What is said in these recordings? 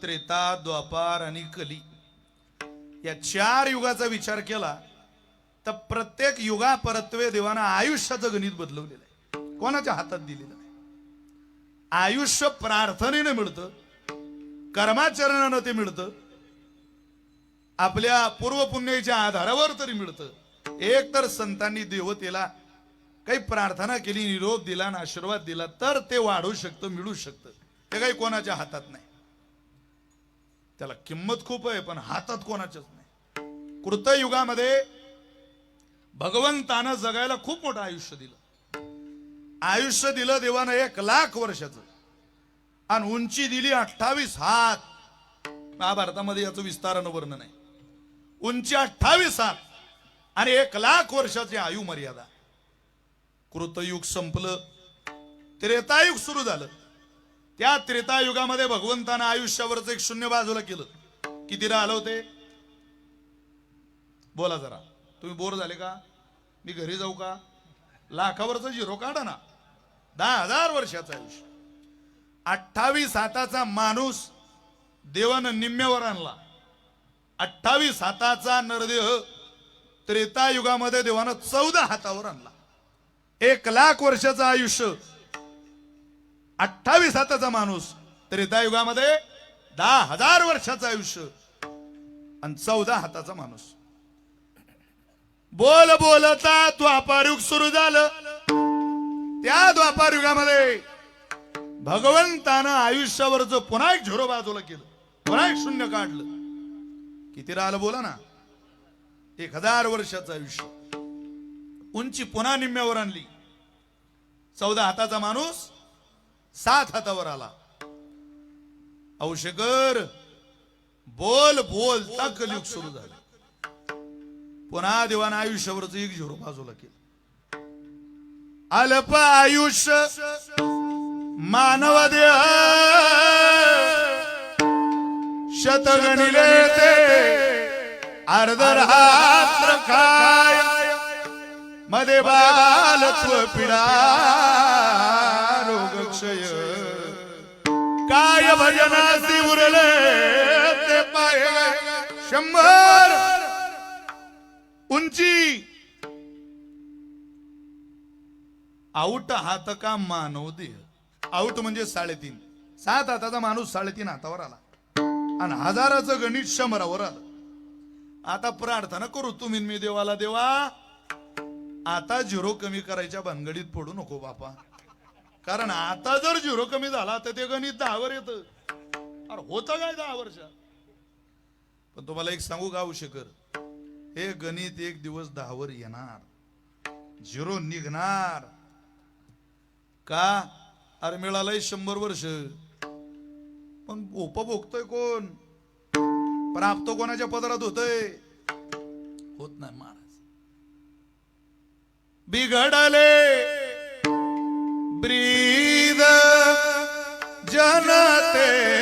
त्रेता, द्वापार आणि कली या 4 युगाचा विचार केला तर प्रत्येक युगापरत्वे देवानं आयुष्याचं गणित बदलवलेलं आहे, कोणाच्या हातात दिलेलं नाही. आयुष्य प्रार्थनेनं मिळतं, कर्माचरणानं ते मिळतं, आपल्या पूर्वपुण्याच्या आधारावर तरी मिळतं. एक तर संतांनी देवतेला काही प्रार्थना केली, निरोप दिला आणि आशीर्वाद दिला तर ते वाढू शकतं, मिळू शकतं. ते काही कोणाच्या हातात नाही. त्याला किंमत खूप आहे पण हातात कोणाच्याच नाही. कृतयुगामध्ये भगवंतानं जगायला खूप मोठं आयुष्य दिलं. आयुष्य दिलं देवानं 1,00,000 वर्षाचं आणि उंची दिली 28 हात. महाभारतामध्ये याचं विस्तारानं वर्णन आहे. उंची 28 हात आणि 1,00,000 वर्षाची आयु मर्यादा. कृतयुग संपलं, त्रेतायुग सुरू झालं. त्या त्रेतायुगामध्ये भगवंतानं आयुष्यावरच एक शून्य बाजूला केलं. किती राहिलं होते बोला जरा. तुम्ही बोर झाले का? मी घरी जाऊ का? लाखावरचा झिरो काढा ना. 10,000 वर्षाचं आयुष्य. 28 हाताचा माणूस देवानं निम्म्यावर आणला. 28 हाताचा नरदेह त्रेतायुगामध्ये देवानं 14 हातावर आणला. 1,00,000 वर्षाचं आयुष्य, 28 हाताचा माणूस त्रेतायुगामध्ये 10,000 वर्षाचं आयुष्य आणि 14 हाताचा माणूस. बोल बोलता द्वापार युग सुरू झालं. त्या द्वापार युगामध्ये भगवंतानं आयुष्यावरच पुन्हा एक झिरो बाजूला केलं, पुन्हा एक शून्य काढलं. किती राहिलं बोला ना? 1,000 वर्षाचं आयुष्य. उंची पुन्हा निम्म्यावर आणली. 14 हाताचा माणूस 7 हातावर आला. औषकर बोल बोलता कलियुग सुरू झालं. पुन्हा देवानं आयुष्यावरच एक झिरो बाजूला केलं. अल्प आयुष्य मानव देह शतगणिले ते अर्धरात्र काय मध्ये बालत्व पीडा रोगक्षय काय भजनासी उरले ते पाय 100 उंची. आऊट हात का मानव देह. आऊट म्हणजे 3.5. 7 हाताचा माणूस 3.5 हातावर आला आणि 1000चं गणित 100वर आलं. आता प्रार्थना करू तुम्ही मी देवाला, देवा आता झिरो कमी करायच्या भानगडीत पडू नको बापा. कारण आता जर झिरो कमी झाला तर ते गणित 10वर येतं. अरे होतं काय 10 वर्षात? पण तुम्हाला एक सांगू का औषकर, हे गणित एक दिवस 10वर येणार, झिरो निघणार. का? अरे मिळालंय 100 वर्ष पण उपभोगतोय कोण? प्राप्त कोणाच्या पदरात होतय? होत नाही महाराज. बिघडले ब्रीद जनतेचे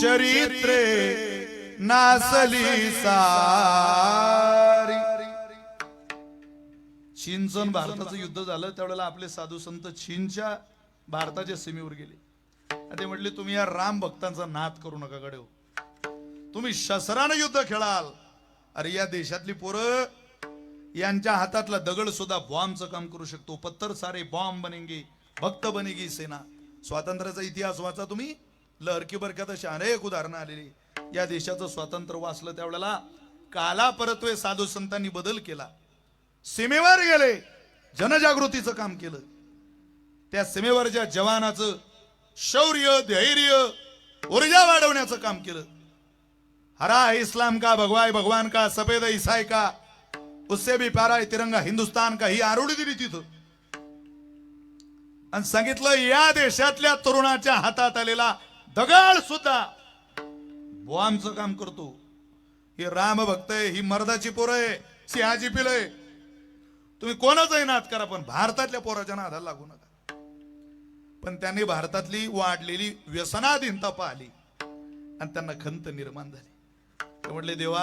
चरित्रे नासली सारी. चीनचं भारताचं युद्ध झालं त्यावेळेला आपले साधू संत चीनच्या भारताच्या सीमेवर गेले. ते म्हटले तुम्ही या राम भक्तांचा नाद करू नका गडे, तुम्ही शस्त्रानं युद्ध खेळाल. अरे या देशातली पोरं यांच्या हातातला दगड सुद्धा बॉम्बचं काम करू शकतो. पत्थर सारे बॉम्ब बनेंगे, भक्त बनेगी सेना. स्वातंत्र्याचा इतिहास वाचा तुम्ही, लहरकी बरक्यात अशी अनेक उदाहरणं आलेली. या देशाचं स्वातंत्र्य वाचलं त्यावेळेला काला परत्वे साधू संतांनी बदल केला. सीमेवर गेले, जनजागृतीचं काम केलं. त्या सीमेवरच्या जवानाचं शौर्य, धैर्य, ऊर्जा वाढवण्याचं काम केलं. हरा है इस्लाम का, भगवा है भगवान का, सफेद है ईसाई का, उससे भी प्यारा है तिरंगा हिंदुस्तान का. ही आरोडी दिली तिथं आणि सांगितलं या देशातल्या तरुणाच्या हातात आलेला दगड सुद्धा बॉम्बचं काम करतो. ही राम भक्त आहे, ही मर्दाची पोरं आहे, सिंहाची पिलं आहे. तुम्ही कोणाचाही नाद करा पण भारतातल्या पोराच्या नादाला लागू नका. पण त्यांनी भारतातली वाढलेली व्यसनाधीनता पाहिली आणि त्यांना खंत निर्माण झाली. ते म्हटले देवा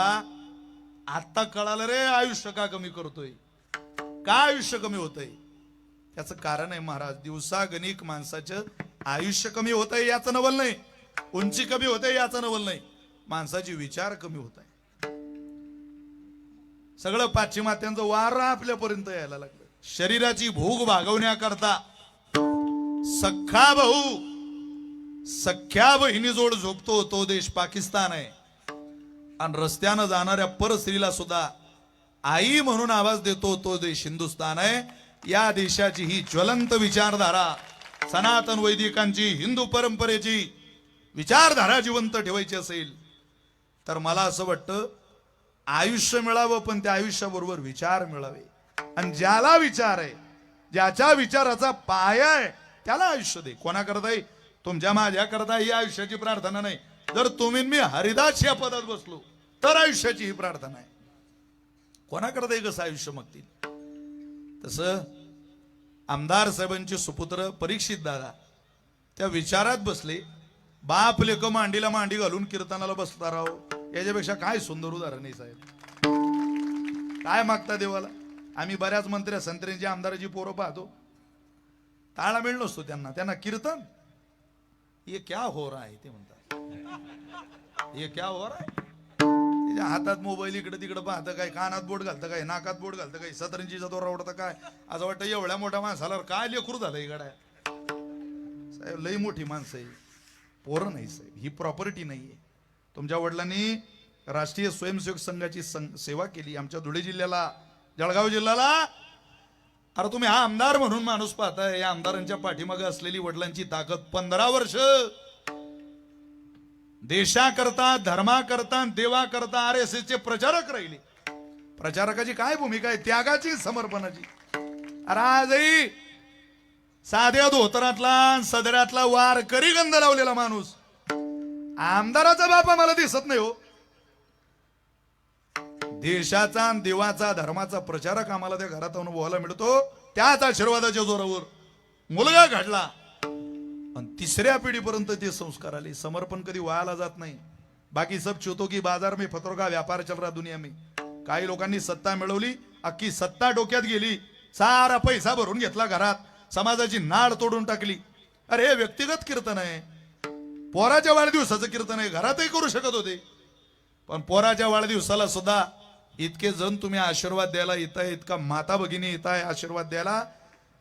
आता कळालं रे आयुष्य का कमी करतोय, का आयुष्य कमी होतंय. त्याचं कारण आहे महाराज, दिवसागणिक माणसाचं आयुष्य कमी होत आहे याचं नवल नाही, उंची कमी होते याचं नवल नाही, माणसाचे विचार कमी होत आहे. सगळं पाश्चिमात्यांचं वार आपल्यापर्यंत यायला लागलं. शरीराची भूक भागवण्याकरता सख्खा भाऊ सख्या बहिणीजोड झोपतो तो देश पाकिस्तान आहे. आणि रस्त्यानं जाणाऱ्या परस्त्रीला सुद्धा आई म्हणून आवाज देतो तो देश हिंदुस्थान आहे. या देशाची ही ज्वलंत विचारधारा, सनातन वैदिकांची, हिंदू परंपरेची विचारधारा जिवंत ठेवायची असेल तर मला असं वाटतं आयुष्य मिळावं, पण त्या आयुष्याबरोबर विचार मिळावे. आणि ज्याला विचार आहे, ज्याच्या विचाराचा पाया आहे, त्याला आयुष्य दे. कोणाकरताही तुमच्या माझ्या करता ही आयुष्याची प्रार्थना नाही. जर तुम्ही मी हरिदास या पदात बसलो तर आयुष्याची ही प्रार्थना आहे. कोणाकरताही कसं आयुष्य मागतील. तसं आमदार साहेबांचे सुपुत्र परीक्षित दादा त्या विचारात बसले. बाप लेक मांडीला मांडी घालून कीर्तनाला बसता राहो, याच्यापेक्षा काय सुंदर उदाहरण आहे साहेब. काय मागता देवाला. आम्ही बऱ्याच मंत्री संत्र्यांची आमदाराची पोरं पाहतो, ताळमेळ नसतो त्यांना. त्यांना कीर्तन ये क्या हो रहा है ते म्हणतात. ये क्या हो रहा है. त्याच्या हातात मोबाईल इकडे तिकडे पाहतं, काय कानात बोट घालतं, काय नाकात बोट घालतं, काय सतरंजीचा दोरा उडतं, काय असं वाटतं एवढ्या मोठ्या माणसाला काय लेकरू झालं इकडे. साहेब लई मोठी माणसं आहे, पोरं नाही साहेब. ही प्रॉपर्टी नाहीये. तुमच्या वडिलांनी राष्ट्रीय स्वयंसेवक संघाची सेवा केली आमच्या धुळे जिल्ह्याला, जळगाव जिल्ह्याला. अरे तुम्ही हा आमदार म्हणून माणूस पाहताय, या आमदारांच्या पाठीमागे असलेली वडिलांची ताकद. 15 वर्ष देशाकरता, धर्माकरता, देवाकरता RSS चे प्रचारक राहिले. प्रचारकाची काय भूमिका आहे, त्यागाची, समर्पणाची. अरे आजही साध्या धोतरातला सदऱ्यातला वारकरी गंध लावलेला माणूस आमदाराचा बाप आम्हाला दिसत नाही हो. देशाचा, देवाचा, धर्माचा प्रचारक आम्हाला त्या घरात अनुभवायला मिळतो. त्याच आशीर्वादाच्या जोरावर मुलगा घडला आणि 3ऱ्या पिढीपर्यंत ते संस्कार आले. समर्पण कधी वायाला जात नाही. बाकी सब चोतो की बाजार में फतरों का व्यापार चल रहा दुनिया में. काही लोकांनी सत्ता मिळवली, अख्खी सत्ता डोक्यात गेली, सारा पैसा भरून घेतला घरात, समाजाची नाड तोडून टाकली. अरे हे व्यक्तिगत कीर्तन आहे, पोराच्या वाढदिवसाचं कीर्तन आहे, घरातही करू शकत होते. पण पोराच्या वाढदिवसाला सुद्धा इतके जण तुम्ही आशीर्वाद द्यायला येताय, इतका माता भगिनी येताय आशीर्वाद द्यायला.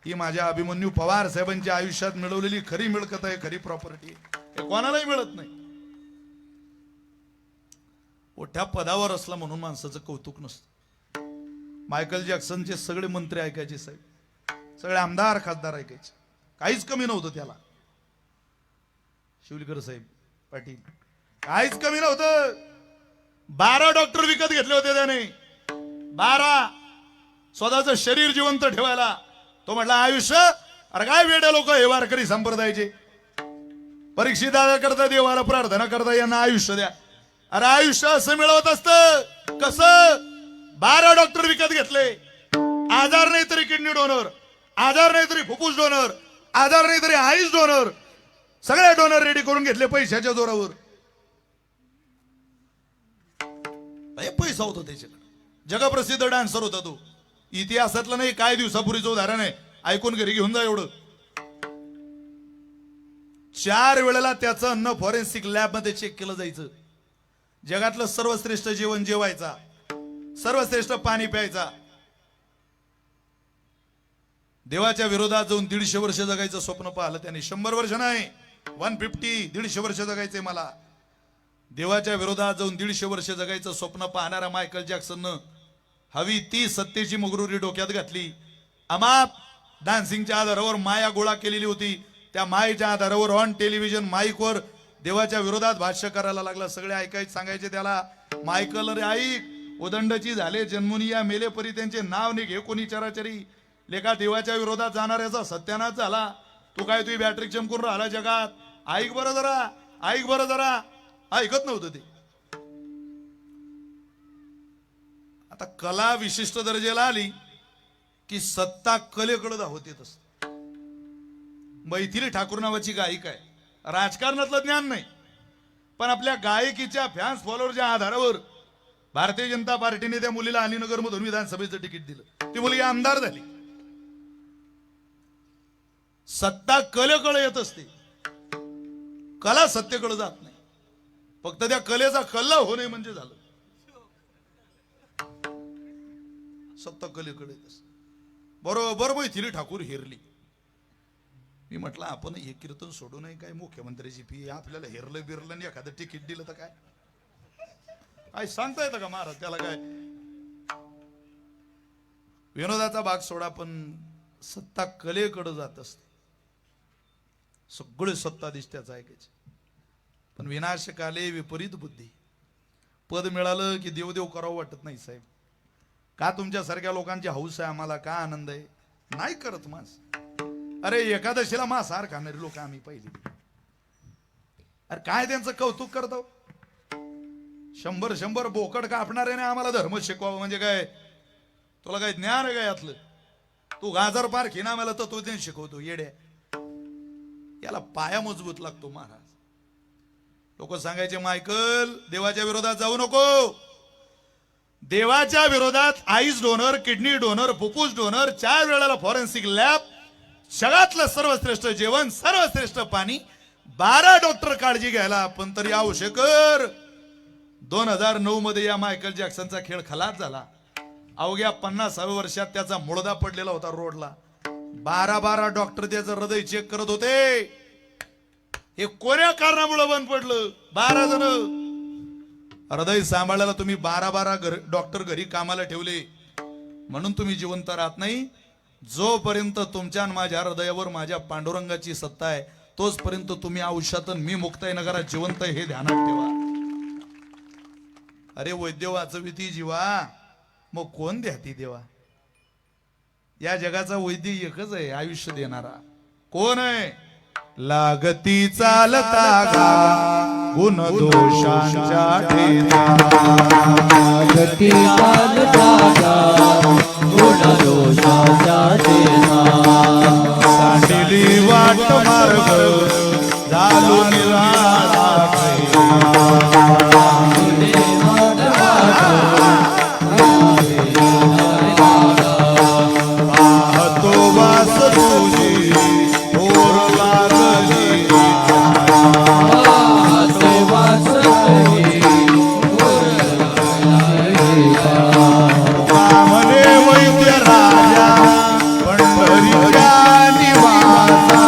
ही माझ्या अभिमन्यू पवार साहेबांच्या आयुष्यात मिळवलेली खरी मिळकत आहे, खरी प्रॉपर्टी. हे कोणालाही मिळत नाही. मोठ्या पदावर असला म्हणून माणसाचं कौतुक नसतं. मायकल जॅक्सनचे सगळे मंत्री ऐकायचे साहेब, सगळे आमदार खासदार ऐकायचे, काहीच कमी नव्हतं त्याला. शिवलीकर साहेब पाटील काहीच कमी नव्हतं. 12 डॉक्टर विकत घेतले होते त्याने, 12. स्वतःचं शरीर जिवंत ठेवायला. तो म्हटला आयुष्य, अरे काय वेडे लोक हे वारकरी संप्रदायाचे. परीक्षित दादा करता देवाला प्रार्थना करता यांना आयुष्य द्या. अरे आयुष्य असं मिळवत असतं कसं. 12 डॉक्टर विकत घेतले. आजार नाही तरी किडनी डोनर, आजार नाही तरी फुफ्फुस डोनर, आजार नाही तरी आईस डोनर, सगळे डोनर रेडी करून घेतले पैशाच्या जोरावर. पैसा होता त्याच्याकडे. जगप्रसिद्ध डान्सर होता तो. इतिहासातलं नाही, काही दिवसापूर्वीचं उदाहरण आहे, ऐकून घरी घेऊन जा. एवढं 4 वेळेला त्याचं अन्न फॉरेन्सिक लॅब मध्ये चेक केलं जायचं. जगातलं सर्वश्रेष्ठ जेवण जेवायचा, सर्वश्रेष्ठ पाणी प्यायचा. देवाच्या विरोधात जाऊन 150 वर्ष जगायचं स्वप्न पाहिलं त्याने. 100 वर्ष नाही, 150, 150 वर्ष जगायचंय मला. देवाच्या विरोधात जाऊन 150 वर्ष जगायचं स्वप्न पाहणारा मायकल जॅक्सननं हवी ती सत्तेची मुगरुरी डोक्यात घातली. अमाप डान्सिंगच्या आधारावर माया गोळा केलेली होती. त्या मायेच्या आधारावर ऑन टेलिव्हिजन माईकवर देवाच्या विरोधात भाष्य करायला लागला. सगळे ऐकायचे, सांगायचे त्याला, मायकल रे ऐक, उदंडची झाले जन्मुनी या मेलेपरी त्यांचे नाव निघे कोणी चराचरी. लेखा देवाच्या विरोधात जाणाऱ्याचा सत्यानाश झाला. तू काय तुझी बॅटरी चमकून राहिला जगात. ऐक बरं जरा, ऐक बरं जरा. ऐकत नव्हतं ते. आता कला विशिष्ट दर्जाला आली की सत्ता कलेकडे धावते. तसं मैथिली ठाकूर नावाची गायिका आहे. राजकारणातलं ज्ञान नाही, पण आपल्या गायकीच्या फॅन्स फॉलोअरच्या आधारावर भारतीय जनता पार्टीने त्या मुलीला अलीनगर मधून विधानसभेचं तिकीट दिलं. ती मुलगी आमदार झाली. सत्ता कलेकडे येत असते. कला सत्तेकडे जात नाही, फक्त त्या कलेचा कल्ला होणे म्हणजे झालं. सत्ता कलेकडे बरोबर मैथिली ठाकूर हेरली. मी म्हटलं आपण हे कीर्तन सोडू नये काय, मुख्यमंत्र्याची फी आपल्याला हेरलं बिरलं आणि एखादं तिकीट दिलं तर काय काय सांगता येतं का महाराज त्याला काय. विनोदाचा भाग सोडा, पण सत्ता कलेकडे जात असते. सगळे सत्ताधीश ऐकायचे, पण विनाशकाले विपरीत बुद्धी. पद मिळालं की देवदेव करावं वाटत नाही साहेब. का तुमच्यासारख्या लोकांची हौस आहे, आम्हाला का आनंद आहे, नाही करत मास. अरे एकादशीला मांसाहार खाणारी लोक आम्ही पहिली. अरे काय त्यांचं कौतुक करतो. 100 बोकड कापणारे ने आम्हाला धर्म शिकवावं म्हणजे काय, तुला काय ज्ञान आहे का यातलं. तू गाजर पार खिना मला तत्वज्ञान शिकवतो येड्या. याला पाया मजबूत लागतो महाराज. लोक सांगायचे मायकल देवाच्या विरोधात जाऊ नको. देवाच्या विरोधात आईस डोनर, किडनी डोनर, फुफ्फुस डोनर, 4 वेळेला फॉरेन्सिक लॅब, जगातलं सर्वश्रेष्ठ जेवण, सर्वश्रेष्ठ पाणी, 12 डॉक्टर काळजी घ्यायला. पण तरी आवश्यकर 2009 मध्ये या मायकल जॅक्सनचा खेळ खलास झाला. अवघ्या 50व्या वर्षात त्याचा मुळदा पडलेला होता रोडला. 12 डॉक्टर त्याचं हृदय चेक करत होते. हे कोण्या कारणामुळे बंद पडलं. 12 जण हृदय सांभाळायला तुम्ही 12 डॉक्टर घरी कामाला ठेवले म्हणून तुम्ही जिवंत राहत नाही. जोपर्यंत तुमच्या माझ्या हृदयावर माझ्या पांडुरंगाची सत्ता आहे तोचपर्यंत तुम्ही आयुष्यातून मी मुक्ताई नगरात जिवंत हे ध्यानात ठेवा. अरे वैद्य वाचविती जीवा, मग कोण द्याती देवा. या जगाचा वैद्य एकच आहे आयुष्य देणारा. कोण आहे. लागती चालता गा गुण दोषांच्या ठेचा. लागती चालता गा गुण दोषांच्या ठेचा. सांडली वाट मार्ग झालो निराळा. पाहतो वास तुझी ओर लागली. कामने वैद्य राजा पंढरीच्या निवासा.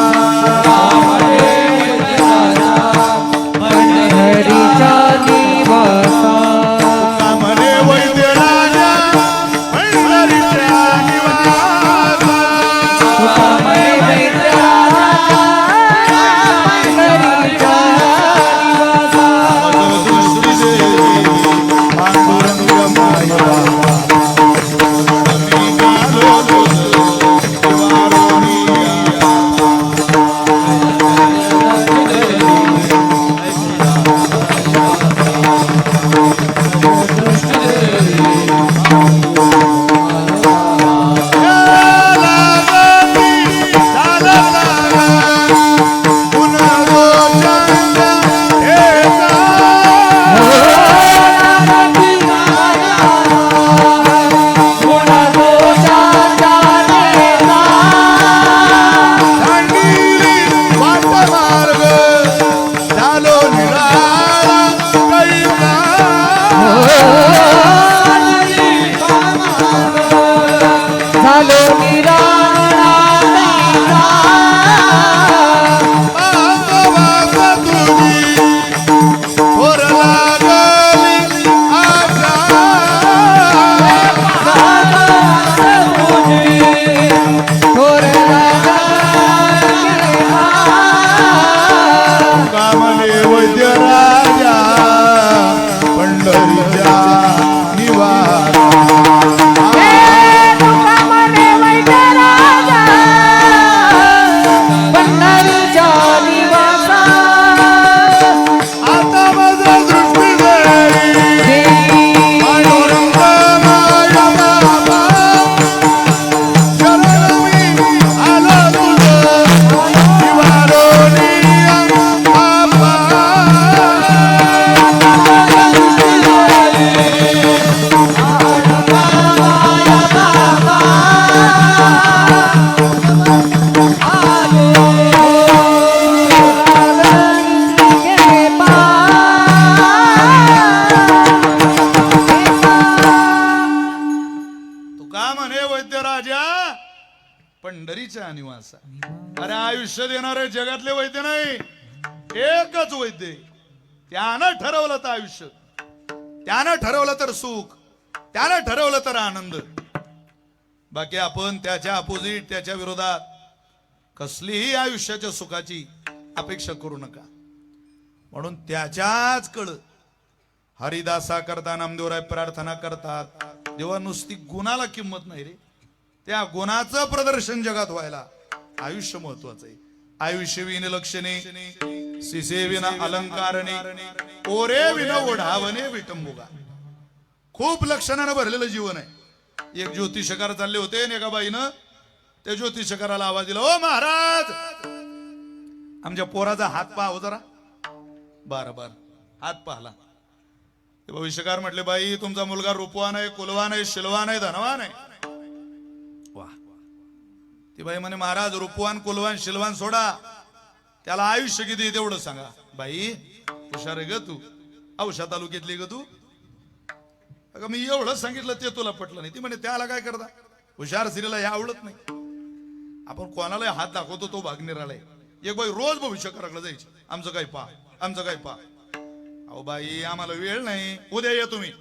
असा. अरे आयुष्य देणारे जगातले वैद्य नाही, एकच वैद्य आहे. त्यानं ठरवलं तर आयुष्य, त्यानं ठरवलं तर सुख, त्यानं ठरवलं तर आनंद. बाकी आपण त्याच्या अपोजिट, त्याच्या विरोधात कसलीही आयुष्याच्या सुखाची अपेक्षा करू नका. म्हणून त्याच्याच कळ हरिदासा करता नामदेवराय प्रार्थना करतात, देवा नुसती गुणाला किंमत नाही रे, त्या गुणाचं प्रदर्शन जगात व्हायला आयुष्य महत्वाचं आहे. आयुष्य विन लक्षणे, सिसे विना अलंकारणे, ओरे विना ओढावणे विटंबुगा. खूप लक्षणानं भरलेलं जीवन आहे. एक ज्योतिषकार चालले होते आणि एका बाईनं त्या ज्योतिषकाराला आवाज दिला, ओ महाराज आमच्या पोराचा हात पाहा जरा. बर हात पाहला. ते भविष्यकार म्हटले, बाई तुमचा मुलगा रूपवान आहे, कुलवान आहे, शिलवान आहे, धनवान आहे. वा. ती बाई म्हणे, महाराज रूपवान कुलवान शिलवान सोडा, त्याला आयुष्य किती तेवढं सांगा. बाई हुशार आहे ग तू, औषध तालुक्यातली ग तू. अगं मी एवढं सांगितलं ते तुला पटलं नाही. ती म्हणे त्याला काय करता, हुशार स्त्रीला हे आवडत नाही. आपण कोणाला हात दाखवतो तो भाग निराळा आहे. एक बाई रोज भविष्यकाराकडे जायची, आमचं काय पहा, आमचं काय पहा. अहो बाई आम्हाला वेळ नाही, उद्या या तुम्ही.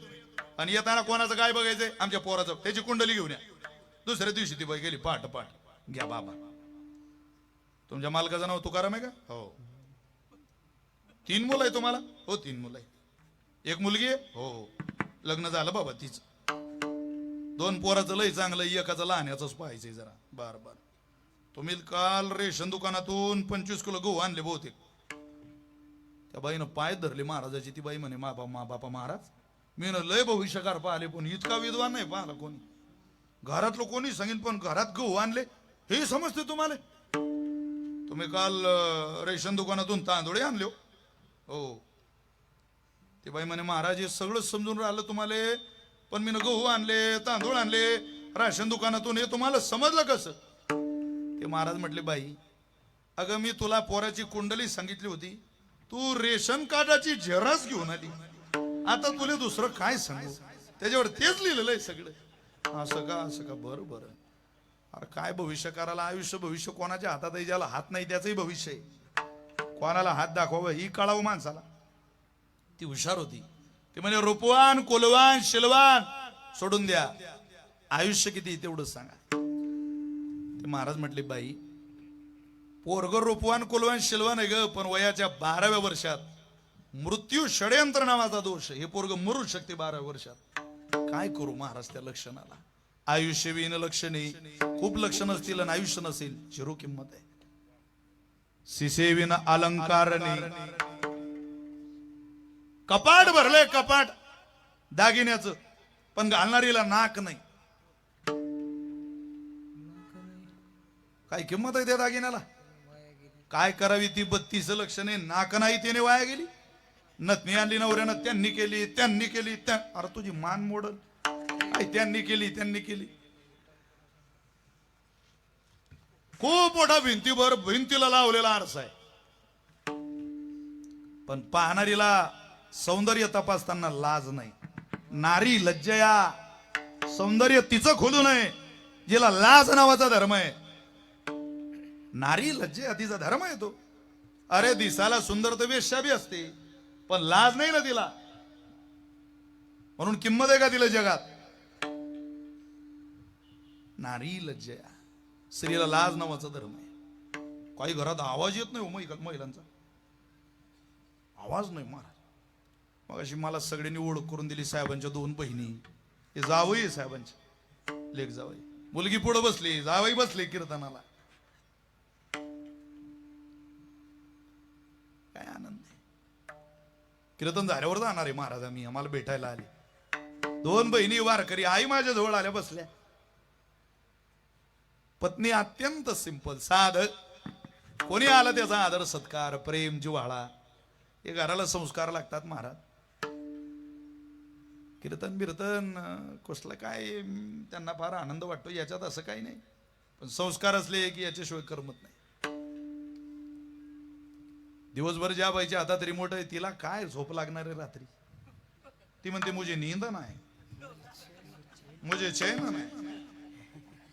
आणि येताना कोणाचं काय बघायचंय, आमच्या पोराचं, त्याची कुंडली घेऊन या. दुसऱ्या दिवशी ती बाई गेली पाठ पाठ, घ्या बाबा. तुमच्या मालकाचं नाव तुकाराम आहे का? हो. 3 मुलं आहे तुम्हाला? हो 3 मुलं आहे. 1 मुलगी आहे? हो. लग्न झालं बाबा तिचं. 2 पोराचं लय चांगलं, एकाचं लहान्याचंच पाहायचंय जरा. बर तुम्ही काल रेशन दुकानातून 25 किलो गहू आणले बहुतेक. त्या बाईनं पाय धरले महाराजाची. ती बाई म्हणे, मा बापा महाराज, मी लय भविष्यकार पाहिले पण इतका विद्वान नाही पाहिला कोणी. घरातलं कोणी सांगेन पण घरात गहू आणले हे समजते तुम्हाला. तुम्ही काल रेशन दुकानातून तांदूळ आणले हो. ते बाई म्हणे, महाराज हे सगळं समजून राहिलं तुम्हाला, पण मी गहू आणले, तांदूळ आणले राशन दुकानातून, हे तुम्हाला समजलं कसं? ते महाराज म्हटले, बाई अगं मी तुला पोराची कुंडली सांगितली होती, तू रेशन कार्डाची झेरॉक्स घेऊन आली. आता तुला दुसरं काय सांगू, त्याच्यावर तेच लिहिलेलं आहे सगळं. असं का? बरं. अरे काय भविष्यकाराला आयुष्य, भविष्य कोणाच्या हातात आहे, ज्याला हात नाही त्याचंही भविष्य आहे. कोणाला हात दाखवावं ही कळावं माणसाला. ती हुशार होती. ती म्हणजे रूपवान कुलवान शिलवान सोडून द्या, आयुष्य किती तेवढं सांगा. ते महाराज म्हटले, बाई पोरग रूपवान कुलवान शिलवान आहे ग, पण वयाच्या 12व्या वर्षात मृत्यू षडयंत्र नावाचा दोष, हे पोरग मरू शकते 12व्या वर्षात. काय करू महाराज त्या लक्षणाला? आयुष्य विन लक्षणे, खूप लक्षण असतील आणि आयुष्य नसेल, झिरो किंमत आहे. सिसे विन अलंकारणे, कपाट भरले कपाट दागिन्याचं, पण घालणारीला नाक नाही. काय किंमत आहे त्या दागिन्याला? काय करावी ती 32 लक्षणे, नाक नाही त्याने वाया गेली. नथनी आणली नवऱ्यानं, त्यांनी केली. अरे तुझी मान मोडल. काय त्यांनी केली. खूप मोठा भिंतीला लावलेला आरसा आहे, पण पाहणारीला सौंदर्य तपासताना लाज नाही. नारी लज्जया, सौंदर्य तिचं खोलू नये जिला लाज नावाचा धर्म आहे. नारी लज्जया तिचा धर्म आहे तो. अरे दिसाला सुंदर तर वेश्या बी असते, पण लाज नाही ना तिला, म्हणून किंमत आहे का तिला जगात? नारी लज्जया, स्त्रीला लाज नावाचा धर्म आहे. काही घरात आवाज येत नाही महिलांचा, आवाज नाही महाराज. मग अशी मला सगळ्यांनी ओळख करून दिली साहेबांच्या 2 बहिणी, हे जावई साहेबांची लेक जावई. मुलगी पुढे बसली, जावई बसले कीर्तनाला. काय आनंद आहे. कीर्तन झाल्यावर जाणार आहे महाराज आम्ही, आम्हाला भेटायला आले. 2 बहिणी वारकरी, आई माझ्या जवळ आल्या बसल्या. पत्नी अत्यंत सिंपल साधक, कोणी आलं त्याचा आदर सत्कार प्रेम जिव्हाळा, हे घराला संस्कार लागतात महाराज. कीर्तन बिरतन कसलं काय त्यांना फार आनंद वाटतो, याच्यात असं काही नाही, पण संस्कार असले की याच्याशिवाय करमत नाही. दिवसभर ज्या बाईच्या हातात रिमोट आहे तिला काय झोप लागणार आहे रात्री? ती म्हणते मुझे नींद नाही, मुझे चैन नाही.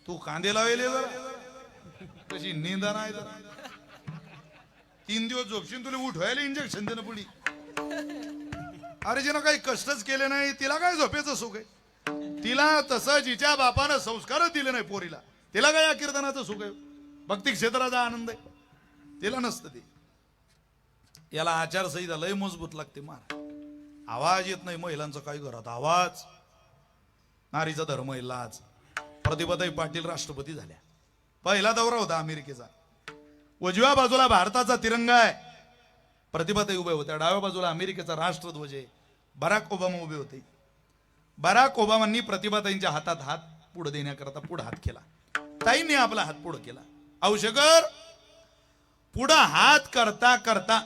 तू कांदे लावेले जरा, कशी निंदा नाही तर 3 दिवस झोपशील तुला उठवायला इंजेक्शन देणं पुढी. अरे जिनं काही कष्टच केले नाही तिला काय झोपेचं सुख आहे. तिला तसं जिच्या बापानं संस्कारच दिले नाही पोरीला तिला काय या कीर्तनाचं सुख आहे. भक्ती क्षेत्राचा आनंद आहे तिला नसतं ते. याला आचारसंहिता लय मजबूत लागते मार. आवाज येत नाही महिलांचा काही घरात आवाज. नारीचा धर्म आहे लाज. प्रतिभाताई पाटील राष्ट्रपती झाल्या. पहिला दौरा होता अमेरिकेचा. उजव्या बाजूला भारताचा तिरंगा आहे. प्रतिभाताई उभे होत्या. डाव्या बाजूला अमेरिकेचा राष्ट्रध्वज आहे. बराक ओबामा उभे होते. बराक ओबामांनी प्रतिभाताईंच्या हातात हात पुढे देण्याकरता पुढे हात केला. ताईंनी आपला हात पुढे केला. औषकर पुढे हात करता करता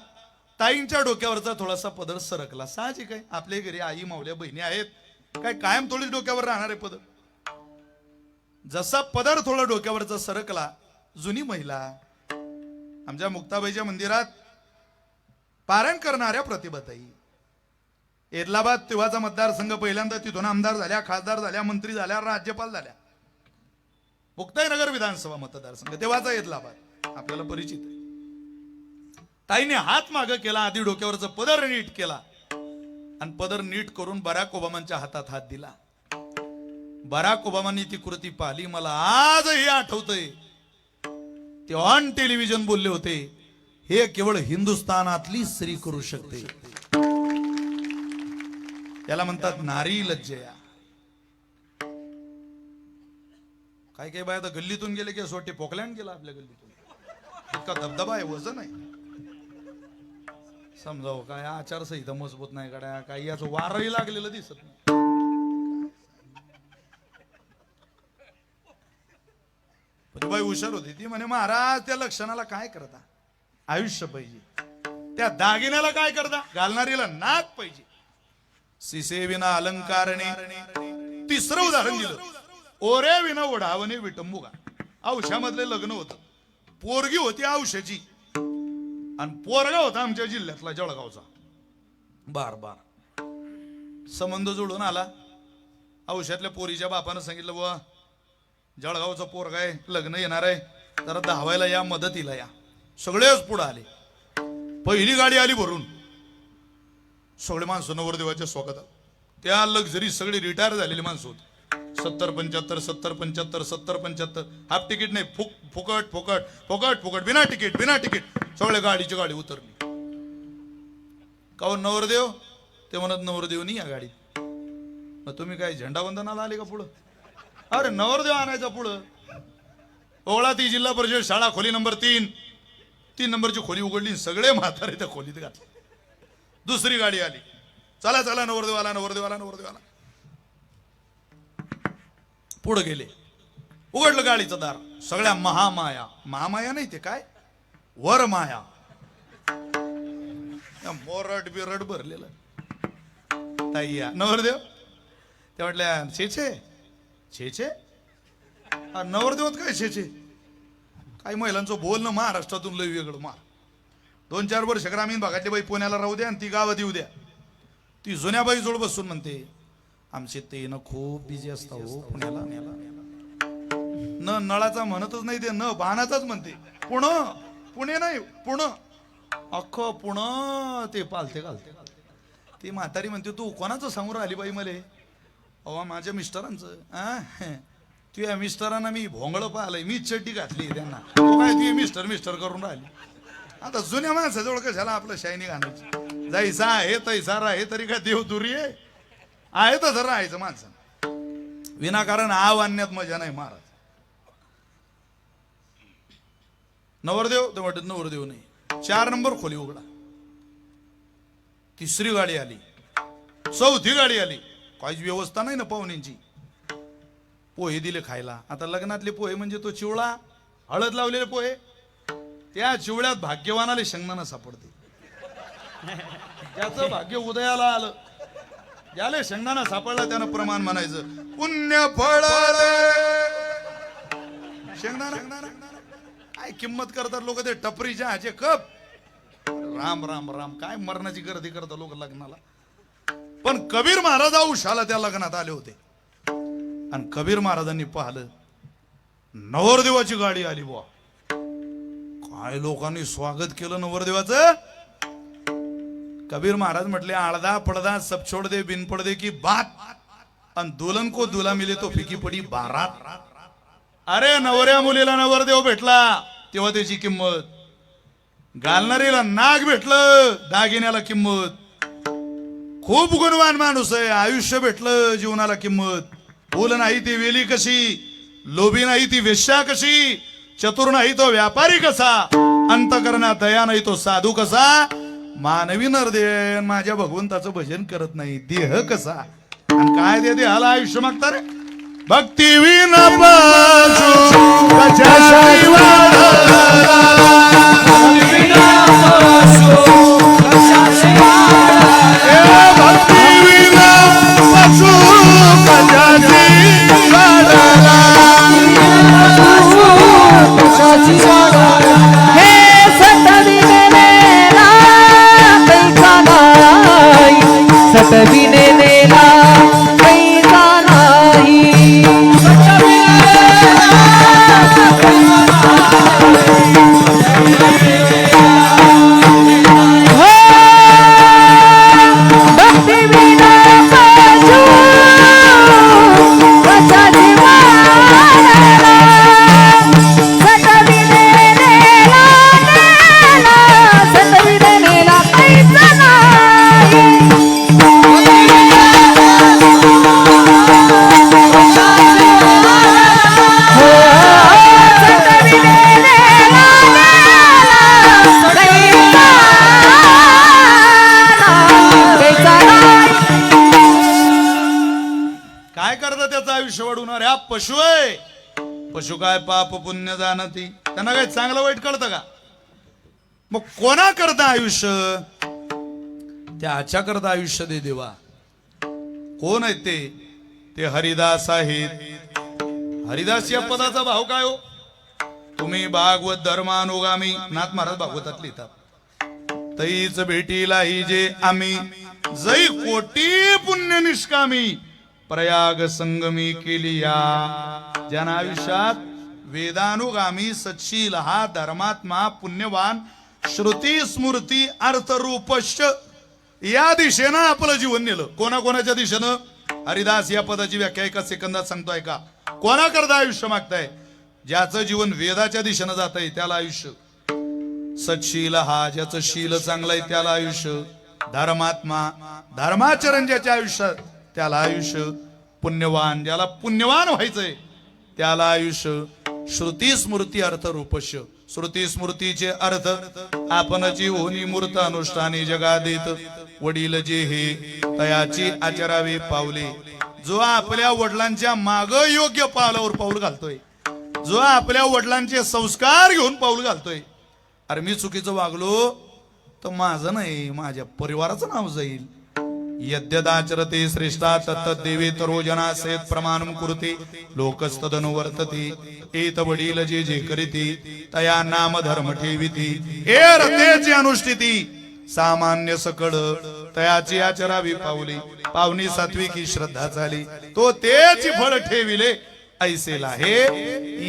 ताईंच्या डोक्यावरचा थोडासा पदर सरकला. साहजिक आहे आपल्या घरी आई मावल्या बहिणी आहेत काय कायम थोडीच डोक्यावर राहणार आहे पदर. जसा पदर थोडा डोक्यावरचा सरकला जुनी महिला आमच्या मुक्ताबाईच्या मंदिरात पारायण करणाऱ्या प्रतिभाताई. एदलाबाद तेव्हाचा मतदारसंघ पहिल्यांदा तिथून आमदार झाल्या खासदार झाल्या मंत्री झाल्या राज्यपाल झाल्या. मुक्ताईनगर विधानसभा मतदारसंघ तेव्हाचा एदलाबाद आपल्याला परिचित आहे. ताईने हात मागे केला. आधी डोक्यावरचा पदर नीट केला आणि पदर नीट करून बराक ओबामांच्या हातात हात दिला. बराक ओबामांनी ती कृती पाहिली. मला आजही आठवतंय ते ऑन टेलिव्हिजन बोलले होते हे केवळ हिंदुस्थानातली स्त्री करू शकते. याला म्हणतात नारी लज्जया. काही काही बाय आता गल्लीतून गेले की असं वाटते पोकलँड गेला आपल्या गल्लीतून. इतका धबधबा आहे वजन आहे. समजावं काय आचारसंहिता मजबूत नाही गड्या. काही याचं वारही लागलेलं दिसत नाही. बाई हुशार होती ती म्हणे महाराज त्या लक्षणाला काय करता आयुष्य पाहिजे. त्या दागिन्याला काय करता घालणारीला नाक पाहिजे. सिसे विना अलंकारणे. तिसरं उदाहरण दिलं ओरे विना ओढावणे विटंबुगा. औषामधले लग्न होतं. पोरगी होती औषाची आणि पोरगा होता आमच्या जिल्ह्यातला जळगावचा. बार बार संबंध जुळून आला. औषधातल्या पोरीच्या बापानं सांगितलं बुवा जळगावचा पोरगा आहे लग्न येणार आहे जरा धावायला या मदतीला या. सगळेच पुढे आले. पहिली गाडी आली भरून. सगळे माणसं नवरदेवाच्या स्वागतात. त्या लक्झरी सगळी रिटायर झालेली माणसं होती. 70-75 70-75 70-75 हाफ तिकीट नाही फुकट फुकट फुकट फुकट बिना तिकीट सगळे गाडीची गाडी उतरली. का नवरदेव ते म्हणत नवरदेव नाही या गाडीत. मग तुम्ही काय झेंडावंदनाला आले का पुढं. अरे नवरदेव आणायचा पुढं. ओळा ती जिल्हा परिषद शाळा खोली नंबर 3 नंबरची खोली उघडली. सगळे म्हातारे त्या खोलीत घातले. दुसरी गाडी आली. चला चला नवरदेव आला. पुढे गेले. उघडलं गाडीचं दार. सगळ्या महामाया नाही ते काय वरमाया मोरड बिरड भरलेलं. ताई या नवरदेव त्या म्हटल्या छेछे नवरदेवात काय छेछे. काही महिलांचं बोलणं महाराष्ट्रातून लय वेगळं मार. 2-4 वर्ष ग्रामीण भागातली बाई पुण्याला राहू द्या आणि ती गावात येऊ द्या. ती जुन्या बाई जोड बसून म्हणते आमचे ते न खूप बिझी असता हो पुण्याला. न नळाचा म्हणतच नाही ते न बाणाचाच म्हणते. पुणे नाही पुणे अख्खं पुणे ते पालते घालते. ती म्हातारी म्हणते तू कोणाचं सांगू राहिली बाई मले. अहो माझ्या मिस्टरांचं. तुझ्या मिस्टरांना मी भोंगळ पाहिलंय. मीच चड्डी घातली त्यांना. तो काय तुझे मिस्टर करून राहिली. आता जुन्या माणसाजवळ कशाला आपलं शायनी घालायची. जायचा आहे तैसा राहे तरी काय देव दुरी आहे तसं राहायचं माणसं. विनाकारण आव आणण्यात मजा नाही महाराज. नवरदेव ते वाटत नवरदेव नाही. 4 नंबर खोली उघडा. तिसरी गाडी आली. चौथी गाडी आली. काहीच व्यवस्था नाही ना पाहुण्यांची. पोहे दिले खायला. आता लग्नातले पोहे म्हणजे तो चिवळा हळद लावलेले पोहे. त्या चिवळ्यात भाग्यवानाले शेंगदाणा सापडते. त्याचं भाग्य उदयाला आलं. ज्याले शेंगदाणा सापडला त्यानं प्रमाण म्हणायचं पुण्य फळाले शेंगदाणा. काय किंमत करतात लोक ते टपरीच्या ह्याचे कप. राम राम राम काय मरणाची गर्दी करतात लोक लग्नाला. पण कबीर महाराज औषाला त्या लग्नात आले होते आणि कबीर महाराजांनी पाहिलं नवरदेवाची गाडी आली बुवा. काय लोकांनी स्वागत केलं नवरदेवाचं. कबीर महाराज म्हटले आळदा पडदा सब छोड़ दे बिन पडदे की बात आणि दुल्हन को दुल्हा मिले तो फिकी पडी बारात. अरे नवऱ्या मुलीला नवरदेव भेटला तेव्हा त्याची किंमत, घालणारीला नाग भेटलं दागिन्याला किंमत. खूप गुणवान माणूस आहे, आयुष्य भेटलं जीवनाला किंमत. फुल नाही ती वेली कशी, लोभी नाही ती वेश्या कशी, चतुर नाही तो व्यापारी कसा, अंतकरणात दया नाही तो साधू कसा, मानवी नरदेव माझ्या भगवंताचं भजन करत नाही देह कसा. आणि काय ते देहाला आयुष्य मागता रे. भक्ती विना सटविने नेला पैसा नाही. भक्ती विना पाजू कशाची वाढला. सटविने नेला सटविने नेला पैसा नाही. काय करता त्याचं आयुष्य वाढवणार. हा पशु आहे. पशु काय पाप पुण्य जाणती, त्यांना काय चांगलं वाईट कळतं का. मग कोणा करता आयुष्य, त्याच्या करता आयुष्य दे देवा. कोण आहेत ते हरिदास आहेत. हरिदास या पदाचा भाव काय हो. तुम्ही भागवत धर्मानुगामी नाथ महाराज भागवतात लिहितात. तैच भेटीला ही जे आम्ही जै कोटी पुण्य निष्कामी प्रयाग संगमी केली या. ज्यांना आयुष्यात वेदानुगामी सच्शील हा धर्मात्मा पुण्यवान श्रुती स्मृती अर्थ रूपश्च या दिशेनं आपलं जीवन नेलं. कोणाकोणाच्या दिशेनं. हरिदास या पदाची व्याख्या एका सेकंदात सांगतोय का. कोणाकरता आयुष्य मागताय. ज्याचं जीवन वेदाच्या दिशेनं जात आहे त्याला आयुष्य. सच्शील हा ज्याचं शील चांगलं आहे त्याला आयुष्य. धर्मात्मा धर्माचरण ज्याच्या आयुष्यात त्याला आयुष्य. पुण्यवान ज्याला पुण्यवान व्हायचंय त्याला आयुष्य. श्रुती स्मृती अर्थ रूपश्य. श्रुती स्मृतीचे अर्थ आपणची होनी मूर्त अनुष्ठाने जगा देत वडील जे हे तयाची आचरावे पावले. जो आपल्या वडिलांच्या माग योग्य पावलावर पाऊल घालतोय, जो आपल्या वडिलांचे संस्कार घेऊन पाऊल घालतोय. अरे मी चुकीचं वागलो तर माझं नाही माझ्या परिवाराचं नाव जाईल. यद्यदाचरते श्रेष्ठा तत्तदेवे तरोजना सेत प्रमाणम कुरुते लोकस्तदनुवर्तते. एत वडील जे जे करीती तया नाम धर्म ठेविती. हे रतेची अनुष्ठिती सामान्य सकळ तयाची आचरावी पावली. पावनी सात्विकी श्रद्धा झाली तो तेची फळ ठेविले ऐसेला. हे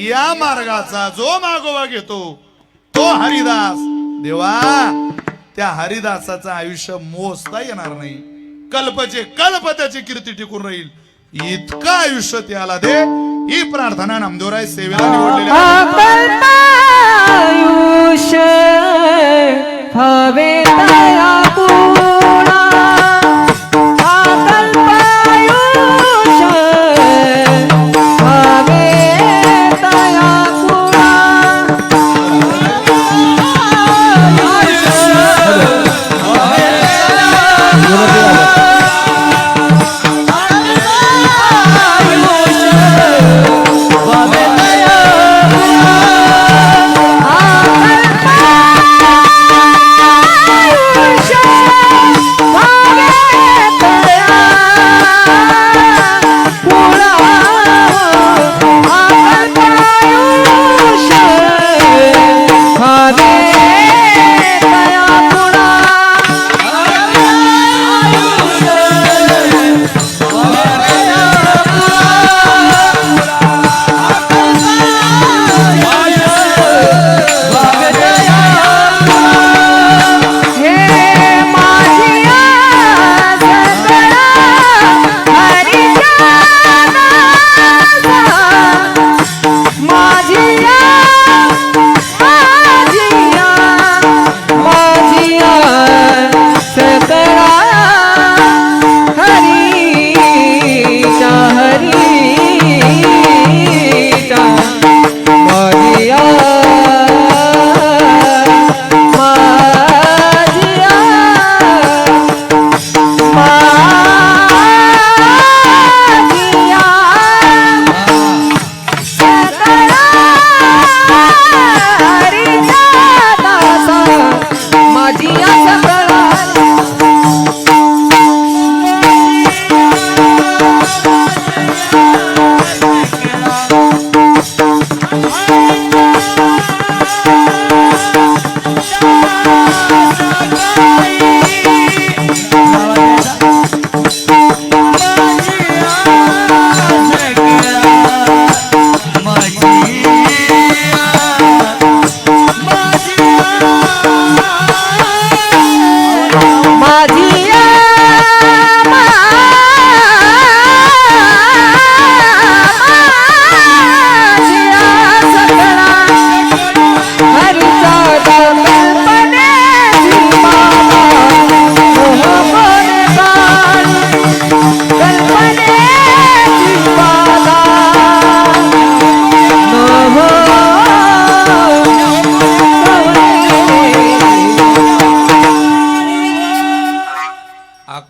या मार्गाचा जो मागोवा घेतो तो हरिदास. देवा त्या हरिदासाचं आयुष्य मोजता येणार नाही. कल्पचे कल्प त्याची कीर्ती टिकून राहील इतकं आयुष्य त्याला दे. ही प्रार्थना नामदेवराय सेवेला निवडलेल्या आयुष्य हवे तया पूर्णा. आयुष्य हवे तया पूर्णा.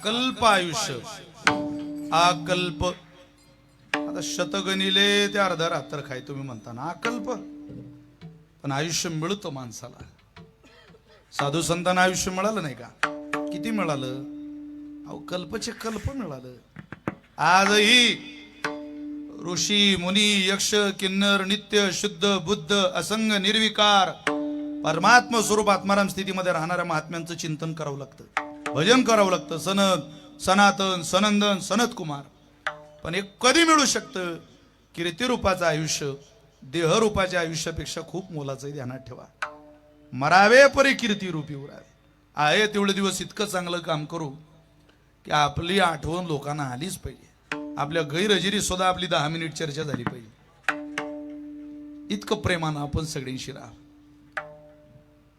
अकल्प आयुष्य. अकल्प आता शतगणिले ते अर्धा रात्र खाय तुम्ही म्हणता ना अकल्प, पण आयुष्य मिळतं माणसाला. साधू संतांना आयुष्य मिळालं नाही का? किती मिळालं अहो, कल्पचे कल्प मिळालं. आजही ऋषी मुनी यक्ष किन्नर नित्य शुद्ध बुद्ध असंग निर्विकार परमात्मा स्वरूप आत्माराम स्थितीमध्ये राहणाऱ्या महात्म्यांचं चिंतन करावं लागतं, भजन करावं लागतं. सनद सनातन सनंदन सनत कुमार. पण एक कधी मिळू शकतं? कीर्तिरूपाचं आयुष्य देहरूपाच्या आयुष्यापेक्षा खूप मोलाचं आहे, ध्यानात ठेवा. मरावे परी कीर्तिरूपी उरावे. आहे तेवढे दिवस इतकं चांगलं काम करू की आपली आठवण लोकांना आलीच पाहिजे. आपल्या गैरहजेरी सुद्धा आपली 10 मिनिट चर्चा झाली पाहिजे. इतकं प्रेमानं आपण सगळ्यांशी राहा.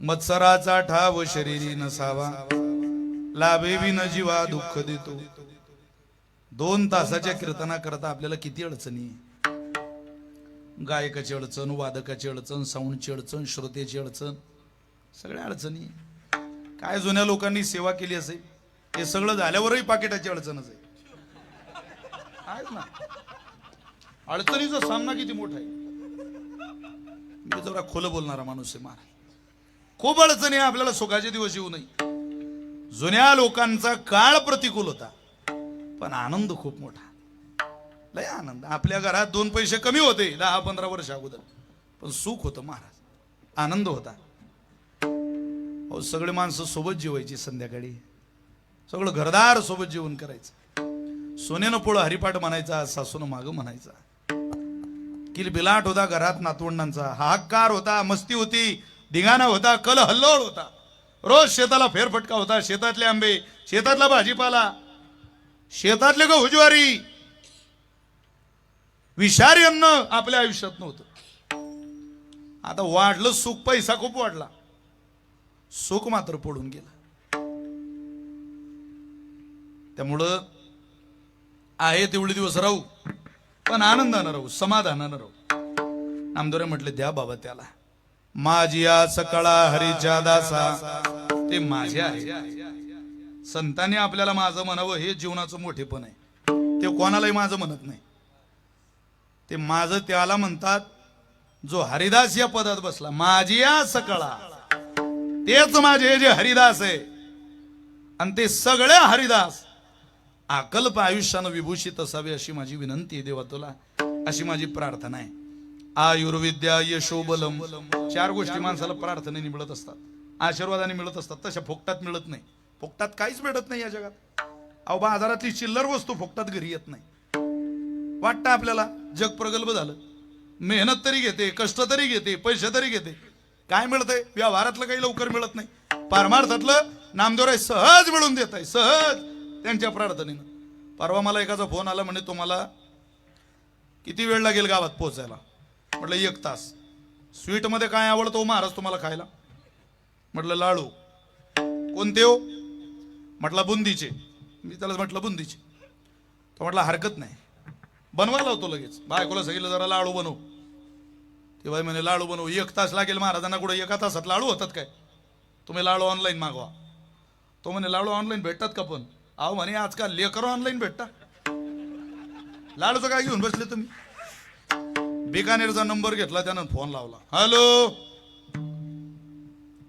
मत्सराचा ठाव शरीरी नसावा, लाभे बी न जीवा दुःख देतो. 2 तासाच्या कीर्तना करता आपल्याला किती अडचणी. गायकाची अडचण, वादकाची अडचण, साऊंडची अडचण, श्रोतेची अडचण, सगळ्या अडचणी. काय जुन्या लोकांनी सेवा केली असेल हे सगळं झाल्यावरही पाकिटाची अडचणच आहे. आहेच ना. अडचणीचा सामना किती मोठा आहे. मी जरा खोल बोलणारा माणूस आहे महाराज. खूप अडचणी आहे. आपल्याला सुखाचे दिवस येऊ नये. जुन्या लोकांचा काळ प्रतिकूल होता पण आनंद खूप मोठा, लय आनंद. आपल्या घरात 2 पैसे कमी होते 10-15 वर्ष अगोदर, पण सुख होतं महाराज, आनंद होता. अहो, सगळे माणसं सोबत जेवायची, संध्याकाळी सगळं घरदार सोबत जेवण करायचं. सोन्यानं पोळं हरिपाठ म्हणायचा, सासूनं माग म्हणायचा. किलबिलाट होता घरात नातवंडांचा, हाहाकार होता, मस्ती होती, धिंगाणा होता, कल हल्लोळ होता. रोज शेताला फेरफटका होता. शेतातले आंबे, शेतातला भाजीपाला, शेतातले गहू ज्वारी, विषारी अन्न आपल्या आयुष्यात नव्हतं. आता वाढलं सुख, पैसा खूप वाढला, सुख मात्र पडून गेलं. त्यामुळं आहे तेवढे दिवस राहू, पण आनंदानं राहू, समाधानानं राहू. नामदेवराय म्हटले द्या बाबा त्याला. माझी आस कळा हरीच्या दासा, ते माझे आहे. संतांनी आपल्याला माझं म्हणावं हे जीवनाचं मोठेपण आहे. ते कोणालाही माझं म्हणत नाही. ते माझं त्याला म्हणतात जो हरिदास या पदात बसला. माझी आस कळा, तेच माझे जे हरिदास आहे. आणि ते सगळे हरिदास अकल्प आयुष्यानं विभूषित असावे अशी माझी विनंती आहे देवा तुला, अशी माझी प्रार्थना आहे. आयुर्विद्या यशोबलम, 4 गोष्टी माणसाला प्रार्थनेने मिळत असतात, आशीर्वादाने मिळत असतात. तशा फुकटात मिळत नाही. फुकटात काहीच भेटत नाही या जगात. अहो, बाजारातली चिल्लर वस्तू फुकटात घरी येत नाही. वाटतं आपल्याला जग प्रगल्भ झालं, मेहनत तरी घेते, कष्ट तरी घेते, पैसे तरी घेते, काय मिळतंय? व्यवहारातलं काही लवकर मिळत नाही. परमार्थातलं नामदेवराय सहज मिळून देत आहे, सहज त्यांच्या प्रार्थनेनं. परवा मला एकाचा फोन आला, म्हणे तुम्हाला किती वेळ लागेल गावात पोहोचायला? म्हटलं 1 तास. स्वीट मध्ये काय आवडतो हो महाराज तुम्हाला खायला? म्हटलं लाडू. कोणते हो? म्हटलं बुंदीचे. मी त्याला म्हटलं बुंदीचे. तो म्हटलं हरकत नाही, बनवायला होतो लगेच. बायकोला सांगितलं जरा लाडू बनव. ते बाई म्हणे लाडू बनव, 1 तास लागेल महाराजांना. कुठं 1 तासात लाडू होतात काय? तुम्ही लाडू ऑनलाईन मागवा. तो म्हणे लाडू ऑनलाईन भेटतात का? पण अहो म्हणे आजकाल लेकर ऑनलाईन भेटता. लाडूचं काय घेऊन बसले तुम्ही? बिकानेरचा नंबर घेतला, त्यानं फोन लावला. हॅलो.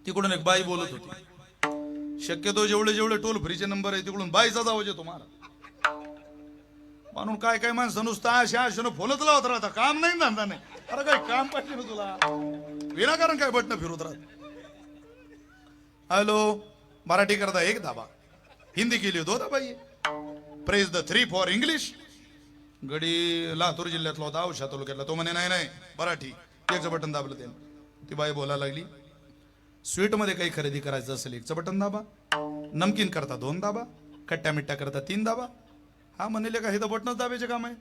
तिकडून एक बाई बोलत होती. शक्यतो जेवढे टोल फ्रीचे नंबर आहे तिकडून बाईचाच आवाज येतो महाराज. म्हणून काय काय माणसं नुसतं आशानं फोनच लावत राहता, काम नाही धंदा नाही. अरे काय काम पाहिजे ना तुला? विनाकारण काय बटन फिरवत राहत. हॅलो. मराठी करता 1 दाबा, हिंदी के लिए 2 दाबाइए, प्रेस द 3 फॉर इंग्लिश. गडी लातूर जिल्ह्यातला होता, औषा तालुक्यातला. तो म्हणे नाही मराठी. 1चं बटन दाबलं त्याने. ती बाई बोलायला लागली, स्वीट मध्ये काही खरेदी करायचं असेल 1चं बटन दाबा, नमकीन करता 2 दाबा, खट्ट्या मिठ्ठा करता 3 दाबा. हा म्हणले का हे तर बटनच दाबायचे काम आहे.